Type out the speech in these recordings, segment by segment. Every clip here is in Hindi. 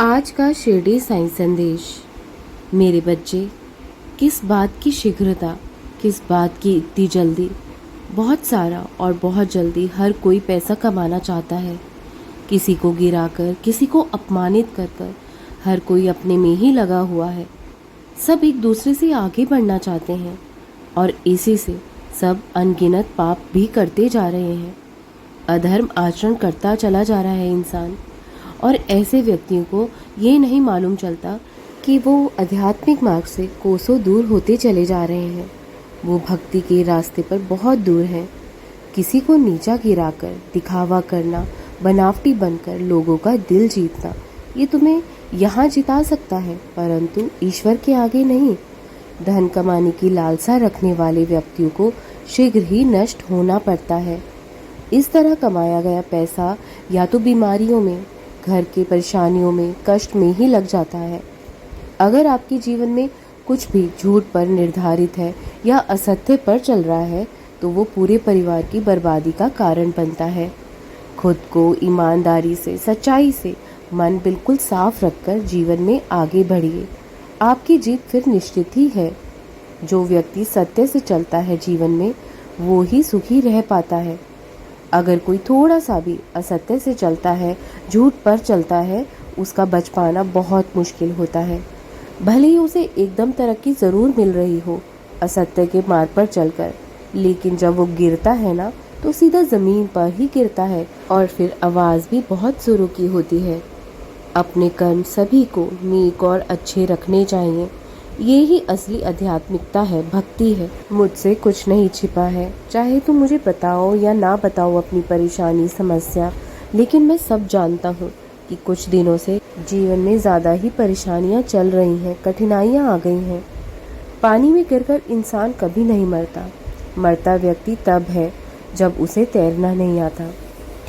आज का शिरडी साईं संदेश। मेरे बच्चे, किस बात की शीघ्रता, किस बात की इतनी जल्दी। बहुत सारा और बहुत जल्दी हर कोई पैसा कमाना चाहता है। किसी को गिराकर, किसी को अपमानित कर कर हर कोई अपने में ही लगा हुआ है। सब एक दूसरे से आगे बढ़ना चाहते हैं और इसी से सब अनगिनत पाप भी करते जा रहे हैं। अधर्म आचरण करता चला जा रहा है इंसान, और ऐसे व्यक्तियों को ये नहीं मालूम चलता कि वो आध्यात्मिक मार्ग से कोसों दूर होते चले जा रहे हैं। वो भक्ति के रास्ते पर बहुत दूर हैं। किसी को नीचा गिराकर दिखावा करना, बनावटी बनकर लोगों का दिल जीतना, ये तुम्हें यहाँ जिता सकता है, परंतु ईश्वर के आगे नहीं। धन कमाने की लालसा रखने वाले व्यक्तियों को शीघ्र ही नष्ट होना पड़ता है। इस तरह कमाया गया पैसा या तो बीमारियों में, घर की परेशानियों में, कष्ट में ही लग जाता है। अगर आपके जीवन में कुछ भी झूठ पर निर्धारित है या असत्य पर चल रहा है, तो वो पूरे परिवार की बर्बादी का कारण बनता है। खुद को ईमानदारी से, सच्चाई से, मन बिल्कुल साफ रखकर जीवन में आगे बढ़िए। आपकी जीत फिर निश्चित ही है। जो व्यक्ति सत्य से चलता है जीवन में, वो ही सुखी रह पाता है। अगर कोई थोड़ा सा भी असत्य से चलता है, झूठ पर चलता है, उसका बच पाना बहुत मुश्किल होता है। भले ही उसे एकदम तरक्की ज़रूर मिल रही हो असत्य के मार्ग पर चलकर, लेकिन जब वो गिरता है ना, तो सीधा ज़मीन पर ही गिरता है और फिर आवाज़ भी बहुत ज़ोरों की होती है। अपने कर्म सभी को नेक और अच्छे रखने चाहिए। ये ही असली आध्यात्मिकता है, भक्ति है। मुझसे कुछ नहीं छिपा है, चाहे तुम मुझे बताओ या ना बताओ अपनी परेशानी, समस्या, लेकिन मैं सब जानता हूँ कि कुछ दिनों से जीवन में ज़्यादा ही परेशानियाँ चल रही हैं, कठिनाइयाँ आ गई हैं। पानी में गिरकर इंसान कभी नहीं मरता। मरता व्यक्ति तब है जब उसे तैरना नहीं आता।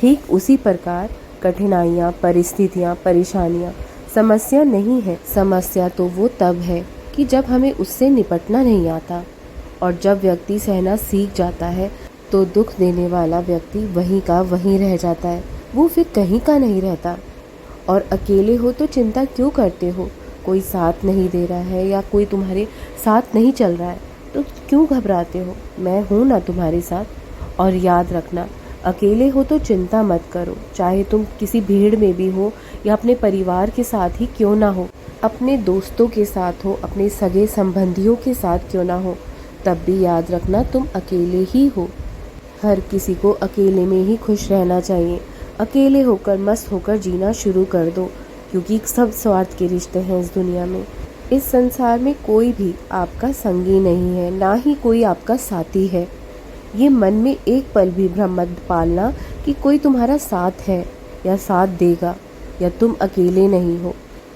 ठीक उसी प्रकार कठिनाइयाँ, परिस्थितियाँ, परेशानियाँ समस्या नहीं है। समस्या तो वो तब है कि जब हमें उससे निपटना नहीं आता। और जब व्यक्ति सहना सीख जाता है, तो दुख देने वाला व्यक्ति वहीं का वहीं रह जाता है, वो फिर कहीं का नहीं रहता। और अकेले हो तो चिंता क्यों करते हो? कोई साथ नहीं दे रहा है या कोई तुम्हारे साथ नहीं चल रहा है, तो क्यों घबराते हो? मैं हूँ ना तुम्हारे साथ। और याद रखना, अकेले हो तो चिंता मत करो, चाहे तुम किसी भीड़ में भी हो या अपने परिवार के साथ ही क्यों ना हो, अपने दोस्तों के साथ हो, अपने सगे संबंधियों के साथ क्यों ना हो, तब भी याद रखना तुम अकेले ही हो। हर किसी को अकेले में ही खुश रहना चाहिए। अकेले होकर, मस्त होकर जीना शुरू कर दो, क्योंकि सब स्वार्थ के रिश्ते हैं इस दुनिया में। इस संसार में कोई भी आपका संगी नहीं है, ना ही कोई आपका साथी है। ये मन में एक पल भी भ्रम मत पालना कि कोई तुम्हारा साथ है या साथ देगा, या तुम अकेले नहीं हो।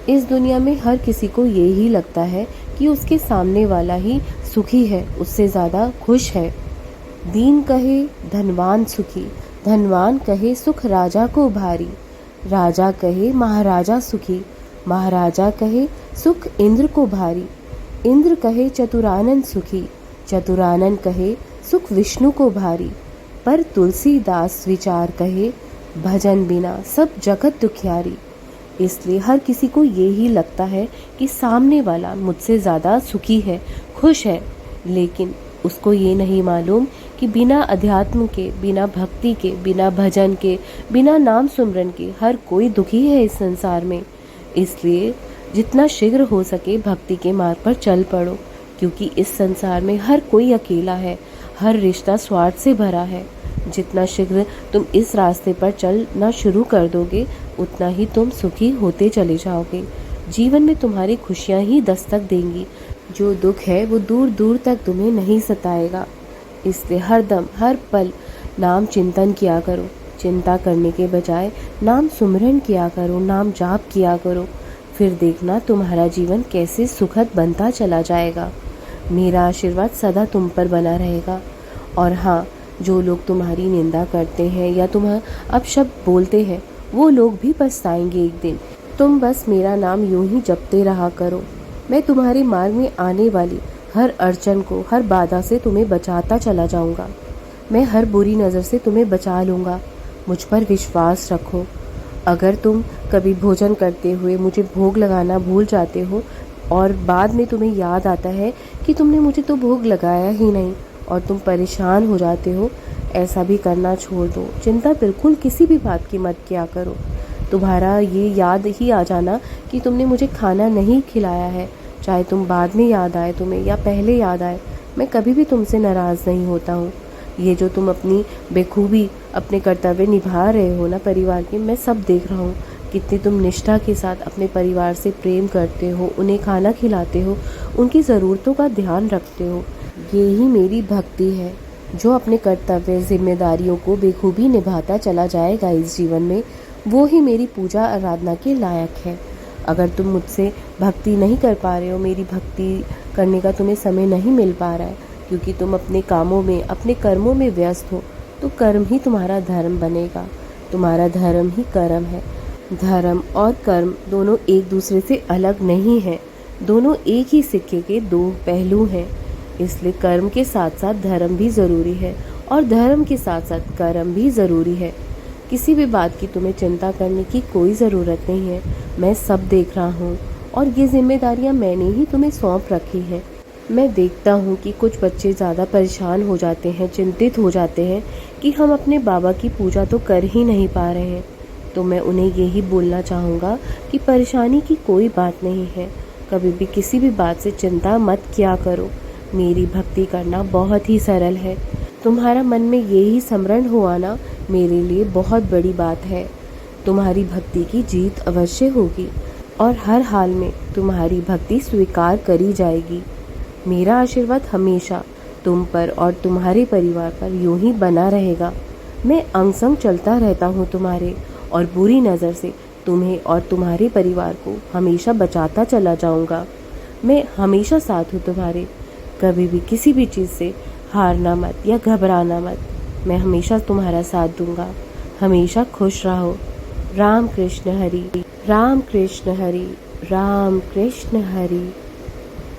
इस दुनिया में हर किसी को ये ही लगता है कि उसके सामने वाला ही सुखी है, उससे ज़्यादा खुश है। दीन कहे धनवान सुखी, धनवान कहे सुख राजा को भारी, राजा कहे महाराजा सुखी, महाराजा कहे सुख इंद्र को भारी, इंद्र कहे चतुरानन सुखी, चतुरानन कहे सुख विष्णु को भारी। पर तुलसीदास विचार कहे, भजन बिना सब जगत दुखियारी। इसलिए हर किसी को ये ही लगता है कि सामने वाला मुझसे ज़्यादा सुखी है, खुश है, लेकिन उसको ये नहीं मालूम कि बिना अध्यात्म के, बिना भक्ति के, बिना भजन के, बिना नाम सुमरन के हर कोई दुखी है इस संसार में। इसलिए जितना शीघ्र हो सके भक्ति के मार्ग पर चल पड़ो, क्योंकि इस संसार में हर कोई अकेला है, हर रिश्ता स्वार्थ से भरा है। जितना शीघ्र तुम इस रास्ते पर चलना शुरू कर दोगे, उतना ही तुम सुखी होते चले जाओगे। जीवन में तुम्हारी खुशियाँ ही दस्तक देंगी। जो दुख है वो दूर दूर तक तुम्हें नहीं सताएगा। इसलिए हर दम, हर पल नाम चिंतन किया करो। चिंता करने के बजाय नाम सुमरन किया करो, नाम जाप किया करो। फिर देखना तुम्हारा जीवन कैसे सुखद बनता चला जाएगा। मेरा आशीर्वाद सदा तुम पर बना रहेगा। और हाँ, जो लोग तुम्हारी निंदा करते हैं या तुम्हें अपशब्द बोलते हैं, वो लोग भी पछताएंगे एक दिन। तुम बस मेरा नाम यूं ही जपते रहा करो। मैं तुम्हारे मार्ग में आने वाली हर अड़चन को, हर बाधा से तुम्हें बचाता चला जाऊंगा। मैं हर बुरी नज़र से तुम्हें बचा लूँगा। मुझ पर विश्वास रखो। अगर तुम कभी भोजन करते हुए मुझे भोग लगाना भूल जाते हो और बाद में तुम्हें याद आता है कि तुमने मुझे तो भोग लगाया ही नहीं और तुम परेशान हो जाते हो, ऐसा भी करना छोड़ दो। चिंता बिल्कुल किसी भी बात की मत किया करो। तुम्हारा ये याद ही आ जाना कि तुमने मुझे खाना नहीं खिलाया है, चाहे तुम बाद में याद आए तुम्हें या पहले याद आए, मैं कभी भी तुमसे नाराज़ नहीं होता हूँ। ये जो तुम अपनी बेखूबी अपने कर्तव्य निभा रहे हो ना परिवार के, मैं सब देख रहा हूँ। कितनी तुम निष्ठा के साथ अपने परिवार से प्रेम करते हो, उन्हें खाना खिलाते हो, उनकी ज़रूरतों का ध्यान रखते हो। ये ही मेरी भक्ति है। जो अपने कर्तव्य जिम्मेदारियों को बेखूबी निभाता चला जाएगा इस जीवन में, वो ही मेरी पूजा आराधना के लायक है। अगर तुम मुझसे भक्ति नहीं कर पा रहे हो, मेरी भक्ति करने का तुम्हें समय नहीं मिल पा रहा है क्योंकि तुम अपने कामों में, अपने कर्मों में व्यस्त हो, तो कर्म ही तुम्हारा धर्म बनेगा। तुम्हारा धर्म ही कर्म है। धर्म और कर्म दोनों एक दूसरे से अलग नहीं हैं, दोनों एक ही सिक्के के दो पहलू हैं। इसलिए कर्म के साथ साथ धर्म भी ज़रूरी है और धर्म के साथ साथ कर्म भी ज़रूरी है। किसी भी बात की तुम्हें चिंता करने की कोई ज़रूरत नहीं है। मैं सब देख रहा हूँ और ये जिम्मेदारियाँ मैंने ही तुम्हें सौंप रखी हैं। मैं देखता हूँ कि कुछ बच्चे ज़्यादा परेशान हो जाते हैं, चिंतित हो जाते हैं कि हम अपने बाबा की पूजा तो कर ही नहीं पा रहे हैं। तो मैं उन्हें यही बोलना चाहूँगा कि परेशानी की कोई बात नहीं है। कभी भी किसी भी बात से चिंता मत किया करो। मेरी भक्ति करना बहुत ही सरल है। तुम्हारा मन में यही स्मरण हुआ ना, मेरे लिए बहुत बड़ी बात है। तुम्हारी भक्ति की जीत अवश्य होगी और हर हाल में तुम्हारी भक्ति स्वीकार करी जाएगी। मेरा आशीर्वाद हमेशा तुम पर और तुम्हारे परिवार पर यूं ही बना रहेगा। मैं अंग संग चलता रहता हूँ तुम्हारे और बुरी नज़र से तुम्हें और तुम्हारे परिवार को हमेशा बचाता चला जाऊँगा। मैं हमेशा साथ हूँ तुम्हारे। कभी भी किसी भी चीज़ से हारना मत या घबराना मत। मैं हमेशा तुम्हारा साथ दूंगा। हमेशा खुश रहो। राम कृष्ण हरि, राम कृष्ण हरि, राम कृष्ण हरि।